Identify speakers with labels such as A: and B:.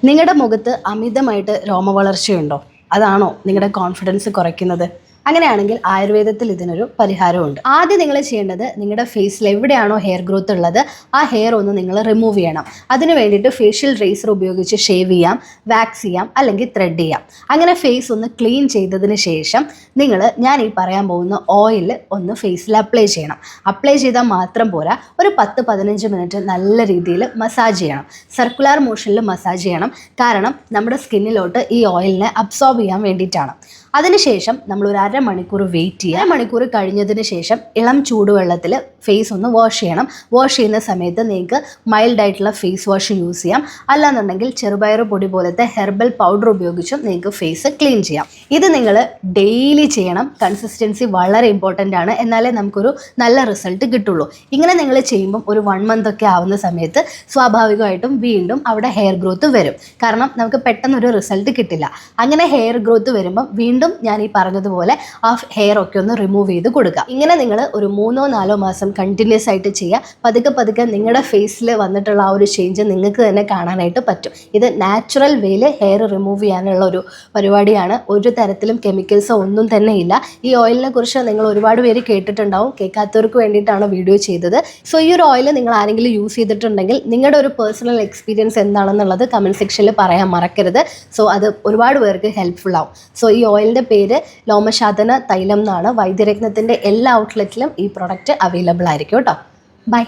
A: നിങ്ങളുടെ മുഖത്ത് അമിതമായിട്ട് രോമവളർച്ചയുണ്ടോ? അതാണോ നിങ്ങളുടെ കോൺഫിഡൻസ് കുറയ്ക്കുന്നത്? അങ്ങനെയാണെങ്കിൽ ആയുർവേദത്തിൽ ഇതിനൊരു പരിഹാരമുണ്ട്. ആദ്യം നിങ്ങൾ ചെയ്യേണ്ടത് നിങ്ങളുടെ ഫേസിൽ എവിടെയാണോ ഹെയർ ഗ്രോത്ത് ഉള്ളത് ആ ഹെയർ ഒന്ന് നിങ്ങൾ റിമൂവ് ചെയ്യണം. അതിന് വേണ്ടിയിട്ട് ഫേഷ്യൽ റേസർ ഉപയോഗിച്ച് ഷേവ് ചെയ്യാം, വാക്സ് ചെയ്യാം, അല്ലെങ്കിൽ ത്രെഡ് ചെയ്യാം. അങ്ങനെ ഫേസ് ഒന്ന് ക്ലീൻ ചെയ്തതിന് ശേഷം ഞാൻ ഈ പറയാൻ പോകുന്ന ഓയിൽ ഒന്ന് ഫേസിൽ അപ്ലൈ ചെയ്യണം. അപ്ലൈ ചെയ്താൽ മാത്രം പോരാ, ഒരു 10-15 മിനിറ്റ് നല്ല രീതിയിൽ മസാജ് ചെയ്യണം. സർക്കുലർ മോഷനിൽ മസാജ് ചെയ്യണം. കാരണം നമ്മുടെ സ്കിന്നിലോട്ട് ഈ ഓയിലിനെ അബ്സോർബ് ചെയ്യാൻ വേണ്ടിയിട്ടാണ്. അതിനുശേഷം നമ്മൾ ഒരു അരമണിക്കൂർ വെയിറ്റ് ചെയ്യുക. അരമണിക്കൂർ കഴിഞ്ഞതിന് ശേഷം ഇളം ചൂടുവെള്ളത്തിൽ ഫേസ് ഒന്ന് വാഷ് ചെയ്യണം. വാഷ് ചെയ്യുന്ന സമയത്ത് നിങ്ങൾക്ക് മൈൽഡ് ആയിട്ടുള്ള ഫേസ് വാഷ് യൂസ് ചെയ്യാം. അല്ലാന്നുണ്ടെങ്കിൽ ചെറുപയർ പൊടി പോലത്തെ ഹെർബൽ പൗഡർ ഉപയോഗിച്ചും നിങ്ങൾക്ക് ഫേസ് ക്ലീൻ ചെയ്യാം. ഇത് നിങ്ങൾ ഡെയിലി ചെയ്യണം. കൺസിസ്റ്റൻസി വളരെ ഇമ്പോർട്ടൻ്റ് ആണ്. എന്നാലേ നമുക്കൊരു നല്ല റിസൾട്ട് കിട്ടുള്ളൂ. ഇങ്ങനെ നിങ്ങൾ ചെയ്യുമ്പം ഒരു 1 മന്ത് ഒക്കെ ആവുന്ന സമയത്ത് സ്വാഭാവികമായിട്ടും വീണ്ടും അവിടെ ഹെയർ ഗ്രോത്ത് വരും. കാരണം നമുക്ക് പെട്ടെന്നൊരു റിസൾട്ട് കിട്ടില്ല. അങ്ങനെ ഹെയർ ഗ്രോത്ത് വരുമ്പം വീണ്ടും ഞാൻ ഈ പറഞ്ഞതുപോലെ ആ ഹെയർ ഒക്കെ ഒന്ന് റിമൂവ് ചെയ്ത് കൊടുക്കുക. ഇങ്ങനെ നിങ്ങൾ ഒരു 3-4 മാസം കണ്ടിന്യൂസ് ആയിട്ട് ചെയ്യുക. പതുക്കെ നിങ്ങളുടെ ഫേസിൽ വന്നിട്ടുള്ള ആ ഒരു ചേഞ്ച് നിങ്ങൾക്ക് തന്നെ കാണാനായിട്ട് പറ്റും. ഇത് നാച്ചുറൽ വേയിൽ ഹെയർ റിമൂവ് ചെയ്യാനുള്ള ഒരു പരിപാടിയാണ്. ഒരു തരത്തിലും കെമിക്കൽസോ ഒന്നും തന്നെ ഇല്ല. ഈ ഓയിലിനെ കുറിച്ച് നിങ്ങൾ ഒരുപാട് പേര് കേട്ടിട്ടുണ്ടാവും. കേൾക്കാത്തവർക്ക് വേണ്ടിയിട്ടാണ് വീഡിയോ ചെയ്തത്. സോ ഈ ഒരു ഓയിൽ നിങ്ങൾ ആരെങ്കിലും യൂസ് ചെയ്തിട്ടുണ്ടെങ്കിൽ നിങ്ങളുടെ ഒരു പേഴ്സണൽ എക്സ്പീരിയൻസ് എന്താണെന്നുള്ളത് കമൻറ്റ് സെക്ഷനിൽ പറയാൻ മറക്കരുത്. സോ അത് ഒരുപാട് പേർക്ക് ഹെൽപ്ഫുൾ ആവും. സോ ഈ ഓയിലിൻ്റെ പേര് ലോമശാതന തൈലം എന്നാണ്. വൈദ്യരത്നത്തിൻ്റെ എല്ലാ ഔട്ട്ലെറ്റിലും ഈ പ്രൊഡക്റ്റ് അവൈലബിൾ ആയിരിക്കും കേട്ടോ. ബൈ.